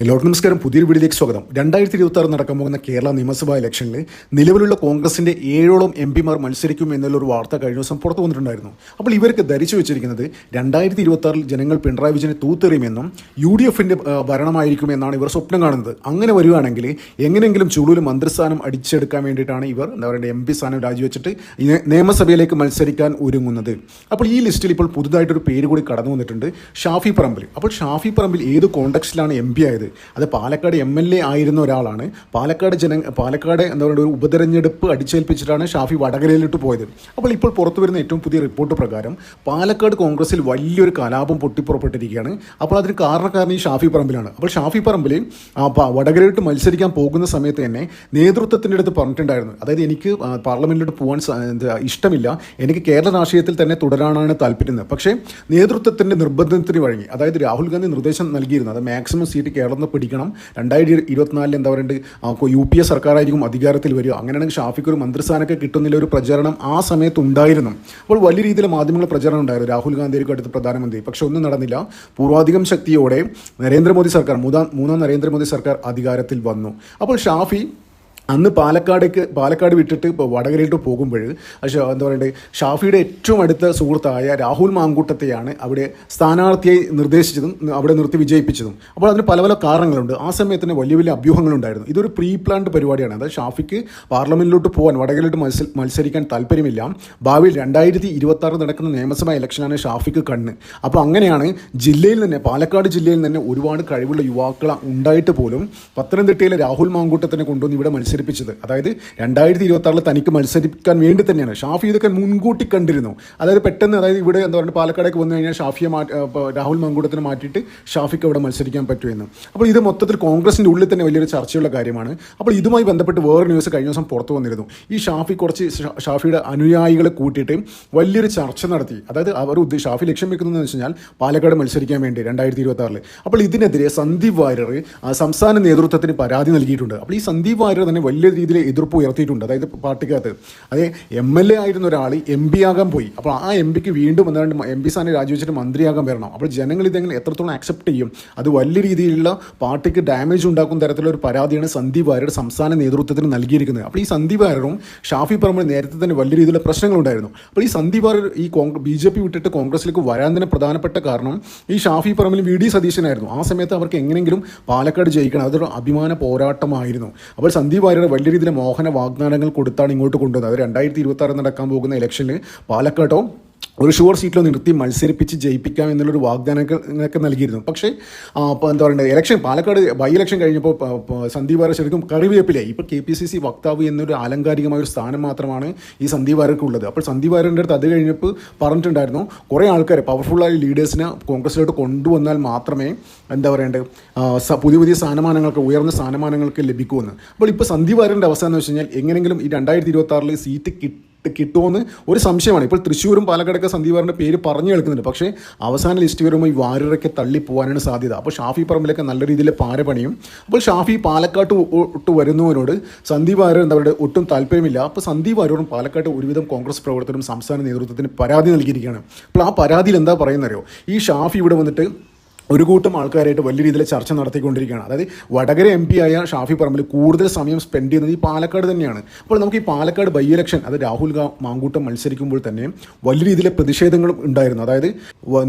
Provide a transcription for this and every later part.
എല്ലാവർക്കും നമസ്കാരം. പുതിയൊരു വീഡിയോയിലേക്ക് സ്വാഗതം. 2026 നടക്കാൻ പോകുന്ന കേരള നിയമസഭാ ഇലക്ഷനിൽ നിലവിലുള്ള കോൺഗ്രസിന്റെ 7ഓളം MP-മാർ മത്സരിക്കും എന്നുള്ളൊരു വാർത്ത കഴിഞ്ഞ ദിവസം പുറത്തു വന്നിട്ടുണ്ടായിരുന്നു. അപ്പോൾ ഇവർക്ക് ധരിച്ചു വെച്ചിരിക്കുന്നത് 2026 ജനങ്ങൾ പിണറായി വിജയനെ തൂത്തെറിയുമെന്നും UDFന്റെ ഭരണമായിരിക്കുമെന്നാണ് ഇവർ സ്വപ്നം കാണുന്നത്. അങ്ങനെ വരികയാണെങ്കിൽ എങ്ങനെയെങ്കിലും ചുളൂര് മന്ത്രിസ്ഥാനം അടിച്ചെടുക്കാൻ വേണ്ടിയിട്ടാണ് ഇവർ MP സ്ഥാനം രാജിവെച്ചിട്ട് നിയമസഭയിലേക്ക് മത്സരിക്കാൻ ഒരുങ്ങുന്നത്. അപ്പോൾ ഈ ലിസ്റ്റിൽ ഇപ്പോൾ പുതുതായിട്ടൊരു പേര് കൂടി കടന്നു വന്നിട്ടുണ്ട്, ഷാഫി പറമ്പിൽ. അപ്പോൾ ഷാഫി പറമ്പിൽ ഏത് കോണ്ടെക്സ്റ്റിലാണ് MP ആയത്? അത് പാലക്കാട് MLA ആയിരുന്ന ഒരാളാണ്. പാലക്കാട് എന്താ പറയുക, ഒരു ഉപതെരഞ്ഞെടുപ്പ് അടിച്ചേൽപ്പിച്ചിട്ടാണ് ഷാഫി വടകരയിലിട്ട് പോയത്. അപ്പോൾ ഇപ്പോൾ പുറത്തു വരുന്ന ഏറ്റവും പുതിയ റിപ്പോർട്ട് പ്രകാരം പാലക്കാട് കോൺഗ്രസിൽ വലിയൊരു കലാപം പൊട്ടിപ്പുറപ്പെട്ടിരിക്കുകയാണ്. അപ്പോൾ അതിന് കാരണക്കാരൻ ഈ ഷാഫി പറമ്പിലാണ്. അപ്പോൾ ഷാഫി പറമ്പിൽ വടകരയിലിട്ട് മത്സരിക്കാൻ പോകുന്ന സമയത്ത് തന്നെ നേതൃത്വത്തിൻ്റെ അടുത്ത് പറഞ്ഞിട്ടുണ്ടായിരുന്നു, അതായത് എനിക്ക് പാർലമെന്റിലോട്ട് പോകാൻ ഇഷ്ടമില്ല, എനിക്ക് കേരള രാഷ്ട്രീയത്തിൽ തന്നെ തുടരാനാണ് താല്പര്യം. പക്ഷേ നേതൃത്വത്തിൻ്റെ നിർബന്ധത്തിന് വഴങ്ങി, അതായത് രാഹുൽ ഗാന്ധി നിർദ്ദേശം നൽകിയിരുന്നു, അത് മാക്സിമം സീറ്റ് കേരളത്തിൽ പിടിക്കണം, 2024 എന്താ പറയുക UPA സർക്കാരായിരിക്കും അധികാരത്തിൽ വരിക, അങ്ങനെയാണെങ്കിൽ ഷാഫിക്ക് ഒരു മന്ത്രിസ്ഥാനമൊക്കെ കിട്ടുന്നില്ല ഒരു പ്രചരണം ആ സമയത്ത് ഉണ്ടായിരുന്നു. അപ്പോൾ വലിയ രീതിയിൽ മാധ്യമങ്ങൾ പ്രചരണം ഉണ്ടായിരുന്നു, രാഹുൽ ഗാന്ധിക്ക് അടുത്ത് പ്രധാനമന്ത്രി. പക്ഷെ ഒന്നും നടന്നില്ല. പൂർവാധികം ശക്തിയോടെ നരേന്ദ്രമോദി സർക്കാർ, മൂന്നാം നരേന്ദ്രമോദി സർക്കാർ അധികാരത്തിൽ വന്നു. അപ്പോൾ ഷാഫി അന്ന് പാലക്കാട് വിട്ടിട്ട് ഇപ്പോൾ വടകരയിലോട്ട് പോകുമ്പോൾ എന്താ പറയുക, ഷാഫിയുടെ ഏറ്റവും അടുത്ത സുഹൃത്തായ രാഹുൽ മാങ്കൂട്ടത്തെയാണ് അവിടെ സ്ഥാനാർത്ഥിയായി നിർദ്ദേശിച്ചതും അവിടെ നിർത്തി വിജയിപ്പിച്ചതും. അപ്പോൾ അതിന് പല പല കാരണങ്ങളുണ്ട്. ആ സമയത്ത് തന്നെ വലിയ വലിയ അഭ്യൂഹങ്ങളുണ്ടായിരുന്നു. ഇതൊരു പ്രീ പ്ലാൻഡ് പരിപാടിയാണ്. അതായത് ഷാഫിക്ക് പാർലമെന്റിലോട്ട് പോകാൻ, വടകരയിലോട്ട് മത്സരിക്കാൻ താല്പര്യമില്ല. ഭാവിയിൽ 2026 നടക്കുന്ന നിയമസഭാ ഇലക്ഷനാണ് ഷാഫിക്ക് കണ്ണ്. അപ്പോൾ അങ്ങനെയാണ് ജില്ലയിൽ തന്നെ, പാലക്കാട് ജില്ലയിൽ തന്നെ ഒരുപാട് കഴിവുള്ള യുവാക്കൾ ഉണ്ടായിട്ട് പോലും പത്തനംതിട്ടയിലെ രാഹുൽ മാങ്കൂട്ടത്തിനെ കൊണ്ടുവന്ന് ഇവിടെ മത്സരിപ്പിച്ചത്. അതായത് 2026 തനിക്ക് മത്സരിക്കാൻ വേണ്ടി തന്നെയാണ്. ഷാഫി ഇതൊക്കെ മുൻകൂട്ടി കണ്ടിരുന്നു. അതായത് പെട്ടെന്ന്, അതായത് ഇവിടെ എന്താ പറയുക, പാലക്കാടേക്ക് വന്നു കഴിഞ്ഞാൽ ഷാഫിയെ രാഹുൽ മാങ്കൂട്ടത്തിനെ മാറ്റിയിട്ട് ഷാഫിക്ക് അവിടെ മത്സരിക്കാൻ പറ്റുമെന്ന്. അപ്പോൾ ഇത് മൊത്തത്തിൽ കോൺഗ്രസിൻ്റെ ഉള്ളിൽ തന്നെ വലിയൊരു ചർച്ചയുള്ള കാര്യമാണ്. അപ്പോൾ ഇതുമായി ബന്ധപ്പെട്ട് വേറെ ന്യൂസ് കഴിഞ്ഞ ദിവസം പുറത്തു വന്നിരുന്നു. ഈ ഷാഫിയുടെ അനുയായികളെ കൂട്ടിയിട്ട് വലിയൊരു ചർച്ച നടത്തി. അതായത് അവർ ഷാഫി ലക്ഷ്യം വെക്കുന്നതെന്ന് വെച്ച് കഴിഞ്ഞാൽ പാലക്കാട് മത്സരിക്കാൻ വേണ്ടി 2026. അപ്പോൾ ഇതിനെതിരെ സന്ദീപ് വാര്യർ സംസ്ഥാന നേതൃത്വത്തിന് പരാതി നൽകിയിട്ടുണ്ട്. അപ്പോൾ ഈ സന്ദീപ് വാര്യർ തന്നെ വലിയ രീതിയിൽ എതിർപ്പ് ഉയർത്തിയിട്ടുണ്ട്. അതായത് പാർട്ടിക്കകത്ത് അതായത് MLA ആയിരുന്ന ഒരാൾ MP ആകാൻ പോയി. അപ്പോൾ ആ MPക്ക് വീണ്ടും എന്താണ്ട് MP സ്ഥാനം രാജിവെച്ചിട്ട് മന്ത്രിയാകാൻ വരണം. അപ്പോൾ ജനങ്ങൾ ഇതെങ്ങനെ എത്രത്തോളം അക്സെപ്റ്റ് ചെയ്യും? അത് വലിയ രീതിയിലുള്ള പാർട്ടിക്ക് ഡാമേജ് ഉണ്ടാക്കുന്ന തരത്തിലുള്ള ഒരു പരാതിയാണ് സന്ദീപ് വാര്യർ സംസ്ഥാന നേതൃത്വത്തിന് നൽകിയിരിക്കുന്നത്. അപ്പോൾ ഈ സന്ദീപ് വാര്യറും ഷാഫി പറമ്പിൽ നേരത്തെ തന്നെ വലിയ രീതിയിലുള്ള പ്രശ്നങ്ങളുണ്ടായിരുന്നു. അപ്പോൾ ഈ സന്ദീപ് വാര്യർ ഈ BJP വിട്ടിട്ട് കോൺഗ്രസിലേക്ക് വരാൻ തന്നെ പ്രധാനപ്പെട്ട കാരണം ഈ ഷാഫി പറമ്പിൽ VD സതീശനായിരുന്നു. ആ സമയത്ത് അവർക്ക് എങ്ങനെയെങ്കിലും പാലക്കാട് ജയിക്കണം, അതൊരു അഭിമാന പോരാട്ടമായിരുന്നു. അപ്പോൾ സന്ദീപ് വാര്യർ വലിയ രീതിയിൽ മോഹന വാഗ്ദാനങ്ങൾ കൊടുത്താണ് ഇങ്ങോട്ട് കൊണ്ടുവന്നത്. അത് 2026 നടക്കാൻ പോകുന്ന ഇലക്ഷനിൽ പാലക്കാട്ടോ ഒരു ഷുവർ സീറ്റിലോ നിർത്തി മത്സരിപ്പിച്ച് ജയിപ്പിക്കാം എന്നുള്ളൊരു വാഗ്ദാനങ്ങളൊക്കെ നൽകിയിരുന്നു. പക്ഷേ ഇപ്പോൾ എന്താ പറയുക, പാലക്കാട് ബൈ ഇലക്ഷൻ കഴിഞ്ഞപ്പോൾ സന്ദീപ് വാര്യർ ശരിക്കും കറിവേപ്പിലായി. ഇപ്പോൾ KPCC വക്താവ് എന്നൊരു ആലങ്കാരികമായ ഒരു സ്ഥാനം മാത്രമാണ് ഈ സന്ദീപ് വാര്യർക്ക് ഉള്ളത്. അപ്പോൾ സന്ദീപ് വാര്യരുടെ അടുത്ത് അത് കഴിഞ്ഞപ്പോൾ പറഞ്ഞിട്ടുണ്ടായിരുന്നു, കുറേ ആൾക്കാർ പവർഫുള്ളായ ലീഡേഴ്സിനെ കോൺഗ്രസിലോട്ട് കൊണ്ടുവന്നാൽ മാത്രമേ എന്താ പറയേണ്ടത് പുതിയ സ്ഥാനമാനങ്ങൾക്ക്, ഉയർന്ന സ്ഥാനമാനങ്ങൾക്ക് ലഭിക്കുമെന്ന്. അപ്പോൾ ഇപ്പോൾ സന്ദീപ് വാര്യരുടെ അവസ്ഥ എന്ന് വെച്ച് കഴിഞ്ഞാൽ എങ്ങനെയെങ്കിലും ഈ 2026 സീറ്റ് കിട്ടുമെന്ന് ഒരു സംശയമാണ്. ഇപ്പോൾ തൃശ്ശൂരും പാലക്കാടൊക്കെ സന്ദീപ് വാര്യരുടെ പേര് പറഞ്ഞു കേൾക്കുന്നുണ്ട്. പക്ഷേ അവസാന ലിസ്റ്റ് വരുമ്പോൾ ഈ വാര്യരൊക്കെ തള്ളിപ്പോകാനാണ് സാധ്യത. അപ്പോൾ ഷാഫി പറമ്പിലൊക്കെ നല്ല രീതിയിൽ പാരപണിയും. അപ്പോൾ ഷാഫി പാലക്കാട്ട് വരുന്നവരോട് സന്ദീപ് വാര്യർ എന്താ പറയുക ഒട്ടും താല്പര്യമില്ല. അപ്പോൾ സന്ദീപ് വാര്യറും പാലക്കാട്ട് ഒരുവിധം കോൺഗ്രസ് പ്രവർത്തകരും സംസ്ഥാന നേതൃത്വത്തിന് പരാതി നൽകിയിരിക്കുകയാണ്. അപ്പോൾ ആ പരാതിയിൽ എന്താ പറയുന്നറിയോ, ഈ ഷാഫി ഇവിടെ വന്നിട്ട് ഒരു കൂട്ടം ആൾക്കാരായിട്ട് വലിയ രീതിയിൽ ചർച്ച നടത്തിക്കൊണ്ടിരിക്കുകയാണ്. അതായത് വടകര MP ആയ ഷാഫി പറമ്പിൽ കൂടുതൽ സമയം സ്പെൻഡ് ചെയ്യുന്നത് ഈ പാലക്കാട് തന്നെയാണ്. അപ്പോൾ നമുക്ക് ഈ പാലക്കാട് ബൈ ഇലക്ഷൻ, അത് രാഹുൽ മാങ്കൂട്ടം മത്സരിക്കുമ്പോൾ തന്നെ വലിയ രീതിയിലെ പ്രതിഷേധങ്ങളും ഉണ്ടായിരുന്നു. അതായത്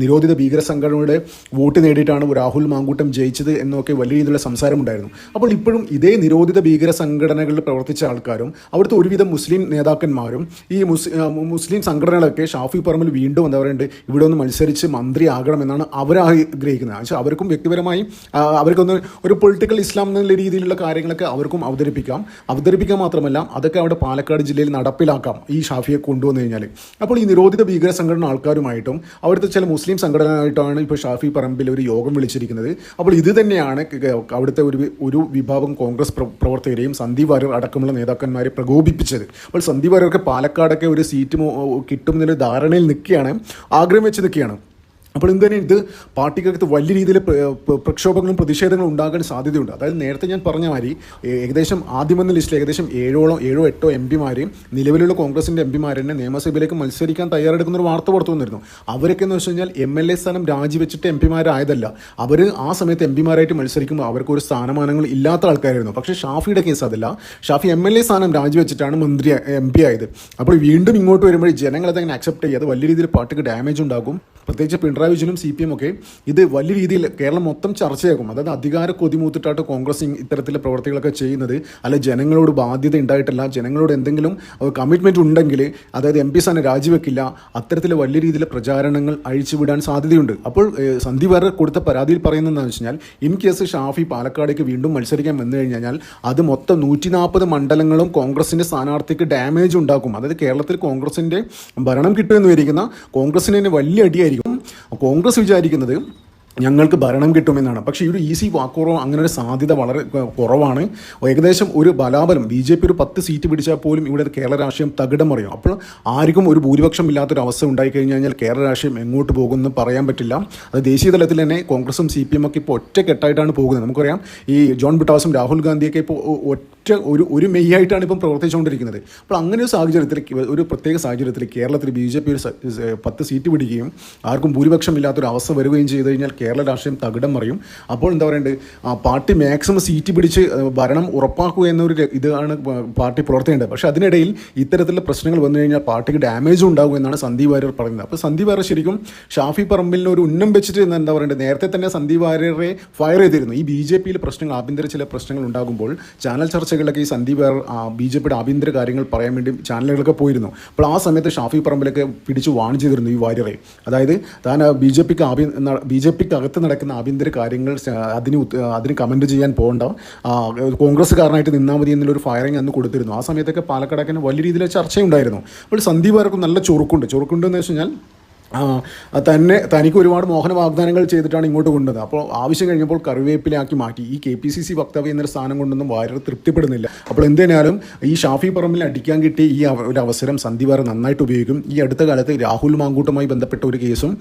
നിരോധിത ഭീകര സംഘടനയുടെ വോട്ട് നേടിയിട്ടാണ് രാഹുൽ മാങ്കൂട്ടം ജയിച്ചത് എന്നൊക്കെ വലിയ രീതിയിലുള്ള സംസാരമുണ്ടായിരുന്നു. അപ്പോൾ ഇപ്പോഴും ഇതേ നിരോധിത ഭീകര സംഘടനകളിൽ പ്രവർത്തിച്ച ആൾക്കാരും അവിടുത്തെ ഒരുവിധം മുസ്ലിം നേതാക്കന്മാരും ഈ മുസ്ലിം സംഘടനകളൊക്കെ ഷാഫി പറമ്പിൽ വീണ്ടും എന്താ പറയുക ഇവിടെ ഒന്ന് മത്സരിച്ച് മന്ത്രിയാകണമെന്നാണ് അവരാഗ്രഹിക്കുന്നത്. അവർക്കും വ്യക്തിപരമായി അവർക്കൊന്ന് ഒരു പൊളിറ്റിക്കൽ ഇസ്ലാം എന്നുള്ള രീതിയിലുള്ള കാര്യങ്ങളൊക്കെ അവർക്കും അവതരിപ്പിക്കാൻ മാത്രമല്ല അതൊക്കെ അവിടെ പാലക്കാട് ജില്ലയിൽ നടപ്പിലാക്കാം ഈ ഷാഫിയെ കൊണ്ടുവന്നു കഴിഞ്ഞാൽ. അപ്പോൾ ഈ നിരോധിത ഭീകര സംഘടന ആൾക്കാരുമായിട്ടും അവിടുത്തെ ചില മുസ്ലിം സംഘടനയായിട്ടാണ് ഇപ്പോൾ ഷാഫി പറമ്പിൽ ഒരു യോഗം വിളിച്ചിരിക്കുന്നത്. അപ്പോൾ ഇത് തന്നെയാണ് അവിടുത്തെ ഒരു വിഭാഗം കോൺഗ്രസ് പ്രവർത്തകരെയും സന്ദീപ് വാര്യർ അടക്കമുള്ള നേതാക്കന്മാരെ പ്രകോപിപ്പിച്ചത്. അപ്പോൾ സന്ദീപ് വാര്യർക്ക് പാലക്കാടൊക്കെ ഒരു സീറ്റ് കിട്ടുമെന്നൊരു ധാരണയിൽ നിൽക്കുകയാണ്, ആഗ്രഹം വെച്ച് നിൽക്കുകയാണ്. അപ്പോൾ എന്ത് തന്നെ ഇത് പാർട്ടിക്കകത്ത് വലിയ രീതിയിൽ പ്രക്ഷോഭങ്ങളും പ്രതിഷേധങ്ങളും ഉണ്ടാകാൻ സാധ്യതയുണ്ട്. അതായത് നേരത്തെ ഞാൻ പറഞ്ഞ മാതിരി ഏകദേശം ആദ്യം വന്ന ലിസ്റ്റിൽ ഏകദേശം ഏഴോ എട്ടോ എം പിമാരെയും നിലവിലുള്ള കോൺഗ്രസിൻ്റെ എം പിമാർ തന്നെ നിയമസഭയിലേക്ക് മത്സരിക്കാൻ തയ്യാറെടുക്കുന്ന ഒരു വാർത്ത പുറത്തു വന്നിരുന്നു. അവരൊക്കെ എന്ന് വെച്ച് കഴിഞ്ഞാൽ MLA സ്ഥാനം രാജിവെച്ചിട്ട് എം പിമാരായതല്ല. അവർ ആ സമയത്ത് എം പിമാരായിട്ട് മത്സരിക്കുമ്പോൾ അവർക്ക് ഒരു സ്ഥാനമാനങ്ങൾ ഇല്ലാത്ത ആൾക്കാരായിരുന്നു. പക്ഷേ ഷാഫിയുടെ കേസ് അതല്ല. ഷാഫി MLA സ്ഥാനം രാജിവെച്ചിട്ടാണ് MP ആയത്. അപ്പോൾ വീണ്ടും ഇങ്ങോട്ട് വരുമ്പോൾ ജനങ്ങളത് അങ്ങനെ അക്സെപ്റ്റ് ചെയ്യാതെ വലിയ രീതിയിൽ പാർട്ടിക്ക് ഡാമേജ് ഉണ്ടാകും. പ്രത്യേകിച്ച് പിണറായി വിജയനും CPM ഒക്കെ ഇത് വലിയ രീതിയിൽ കേരളം മൊത്തം ചർച്ചയാകും. അതായത് അധികാര കൊതിമൂത്തിട്ടായിട്ട് കോൺഗ്രസ് ഇത്തരത്തിലെ പ്രവർത്തികളൊക്കെ ചെയ്യുന്നത്, അല്ല ജനങ്ങളോട് ബാധ്യത ഉണ്ടായിട്ടല്ല, ജനങ്ങളോട് എന്തെങ്കിലും കമ്മിറ്റ്മെൻറ്റ് ഉണ്ടെങ്കിൽ അതായത് MP സ്ഥാനം രാജിവെക്കില്ല, അത്തരത്തിൽ വലിയ രീതിയിൽ പ്രചാരണങ്ങൾ അഴിച്ചുവിടാൻ സാധ്യതയുണ്ട്. അപ്പോൾ സന്ദീപ് വാര്യർ കൊടുത്ത പരാതിയിൽ പറയുന്നത് എന്താണെന്ന് വെച്ച് കഴിഞ്ഞാൽ ഇൻ കേസ് ഷാഫി പാലക്കാടേക്ക് വീണ്ടും മത്സരിക്കാൻ വന്നു കഴിഞ്ഞാൽ അത് മൊത്തം 140 മണ്ഡലങ്ങളും കോൺഗ്രസിൻ്റെ സ്ഥാനാർത്ഥിക്ക് ഡാമേജ് ഉണ്ടാക്കും. അതായത് കേരളത്തിൽ കോൺഗ്രസിൻ്റെ ഭരണം കിട്ടുമെന്ന് വരിക്കുന്ന കോൺഗ്രസിന് തന്നെ വലിയ അടിയായിരിക്കും. കോൺഗ്രസ് വിചാരിക്കുന്നത് ഞങ്ങൾക്ക് ഭരണം കിട്ടുമെന്നാണ്. പക്ഷേ ഈ ഒരു ഈസി വാക്കോറോ അങ്ങനെ ഒരു സാധ്യത വളരെ കുറവാണ്. ഏകദേശം ഒരു ബലാബലം BJP ഒരു 10 സീറ്റ് പിടിച്ചാൽ പോലും ഇവിടെ കേരള രാഷ്ട്രീയം തകിടം മറിയും. അപ്പോൾ ആർക്കും ഒരു ഭൂരിപക്ഷം ഇല്ലാത്തൊരു അവസ്ഥ ഉണ്ടായിക്കഴിഞ്ഞാൽ കേരള രാഷ്ട്രീയം എങ്ങോട്ട് പോകുമെന്ന് പറയാൻ പറ്റില്ല. അത് ദേശീയ തലത്തിൽ തന്നെ കോൺഗ്രസും CPM ഒക്കെ ഇപ്പോൾ ഒറ്റക്കെട്ടായിട്ടാണ് പോകുന്നത്. നമുക്കറിയാം ഈ ജോൺ ബ്രിട്ടാസും രാഹുൽ ഗാന്ധിയൊക്കെ ഇപ്പോൾ ഒരു മെയ്യായിട്ടാണ് ഇപ്പം പ്രവർത്തിച്ചുകൊണ്ടിരിക്കുന്നത്. അപ്പോൾ അങ്ങനെ ഒരു സാഹചര്യത്തിൽ, ഒരു പ്രത്യേക സാഹചര്യത്തിൽ കേരളത്തിൽ BJP ഒരു 10 സീറ്റ് പിടിക്കുകയും ആർക്കും ഭൂരിപക്ഷം ഇല്ലാത്തൊരു അവസ്ഥ വരികയും ചെയ്ത് കഴിഞ്ഞാൽ കേരള രാഷ്ട്രീയം തകിടം മറിയും. അപ്പോൾ എന്താ പറയേണ്ടത്, പാർട്ടി മാക്സിമം സീറ്റ് പിടിച്ച് ഭരണം ഉറപ്പാക്കുക എന്നൊരു ഇതാണ് പാർട്ടി പ്രവർത്തിക്കേണ്ടത്. പക്ഷേ അതിനിടയിൽ ഇത്തരത്തിലുള്ള പ്രശ്നങ്ങൾ വന്നു കഴിഞ്ഞാൽ പാർട്ടിക്ക് ഡാമേജും ഉണ്ടാകും എന്നാണ് സന്ദീപ് വാര്യർ പറയുന്നത്. അപ്പോൾ സന്ദീപ് വാര്യർ ശരിക്കും ഷാഫി പറമ്പിലിന് ഒരു ഉന്നം വെച്ചിട്ട് എന്താ പറയേണ്ടത്, നേരത്തെ തന്നെ സന്ദീപ് വാര്യരെ ഫയർ ചെയ്തിരുന്നു. ഈ BJPയിൽ പ്രശ്നങ്ങൾ, ആഭ്യന്തര ചില പ്രശ്നങ്ങൾ ഉണ്ടാകുമ്പോൾ ചാനൽ ചർച്ചകളിലൊക്കെ ഈ സന്ദീപ് വാര്യർ BJPയുടെ ആഭ്യന്തര കാര്യങ്ങൾ പറയാൻ വേണ്ടി ചാനലുകളൊക്കെ പോയിരുന്നു. അപ്പോൾ ആ സമയത്ത് ഷാഫി പറമ്പിലൊക്കെ പിടിച്ച് വാൺ ചെയ്തിരുന്നു ഈ വാര്യറെ. അതായത് താൻ BJPക്ക് അകത്ത് നടക്കുന്ന ആഭ്യന്തര കാര്യങ്ങൾ അതിന് കമൻറ്റ് ചെയ്യാൻ പോകണ്ട, കോൺഗ്രസ്സുകാരനായിട്ട് നിന്നാൽ മതി എന്നുള്ളൊരു ഫയറിങ് അന്ന് കൊടുത്തിരുന്നു. ആ സമയത്തൊക്കെ പാലക്കാടൊക്കെ വലിയ രീതിയിൽ ചർച്ചയുണ്ടായിരുന്നു. അപ്പോൾ സന്ദീപ് വാര്യർക്ക് നല്ല ചൊറുക്കുണ്ടെന്ന് വെച്ച് കഴിഞ്ഞാൽ തനിക്ക് ഒരുപാട് മോഹന വാഗ്ദാനങ്ങൾ ചെയ്തിട്ടാണ് ഇങ്ങോട്ട് കൊണ്ടുവന്നത്. അപ്പോൾ ആവശ്യം കഴിഞ്ഞപ്പോൾ കറിവേപ്പിലാക്കി മാറ്റി. ഈ KPCC വക്താവ് എന്നൊരു സ്ഥാനം കൊണ്ടൊന്നും വാര്യർ തൃപ്തിപ്പെടുന്നില്ല. അപ്പോൾ എന്തിനാലും ഈ ഷാഫി പറമ്പിൽ അടിക്കാൻ കിട്ടിയ ഈ ഒരു അവസരം സന്ദീപ് വാര്യർ നന്നായിട്ട് ഉപയോഗിക്കും. ഈ അടുത്ത കാലത്ത് രാഹുൽ മാങ്കൂട്ടവുമായി ബന്ധപ്പെട്ട ഒരു കേസും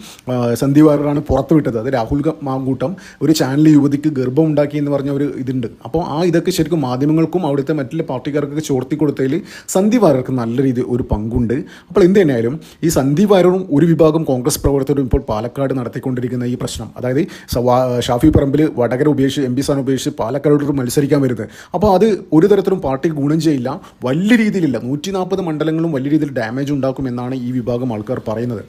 സന്ദീപ് വാര്യറാണ് പുറത്തുവിട്ടത്. അത് രാഹുൽ മാങ്കൂട്ടം ഒരു ചാനൽ യുവതിക്ക് ഗർഭം ഉണ്ടാക്കി എന്ന് പറഞ്ഞ ഒരു ഇതുണ്ട്. അപ്പോൾ ഇതൊക്കെ ശരിക്കും മാധ്യമങ്ങൾക്കും അവിടുത്തെ മറ്റുള്ള പാർട്ടിക്കാർക്കൊക്കെ ചോർത്തി കൊടുത്തതിൽ സന്ദീപ് വാര്യർക്ക് നല്ല രീതിയിൽ ഒരു പങ്കുണ്ട്. അപ്പോൾ എന്തിനായാലും ഈ സന്ദീപ് വാര്യറും ഒരു വിഭാഗം കോൺഗ്രസ് പ്രവർത്തകരും ഇപ്പോൾ പാലക്കാട് നടത്തിക്കൊണ്ടിരിക്കുന്ന ഈ പ്രശ്നം, അതായത് ഷാഫി പറമ്പിൽ വടകര ഉപേക്ഷിച്ച് MP സ്ഥാനം ഉപേക്ഷിച്ച് പാലക്കാടോട്ട് മത്സരിക്കാൻ വരുന്നത്, അപ്പോൾ അത് ഒരു തരത്തിലും പാർട്ടിക്ക് ഗുണം ചെയ്യില്ല. വലിയ രീതിയിലില്ല, 140 മണ്ഡലങ്ങളും വലിയ രീതിയിൽ ഡാമേജ് ഉണ്ടാക്കും എന്നാണ് ഈ വിഭാഗം ആൾക്കാർ പറയുന്നത്.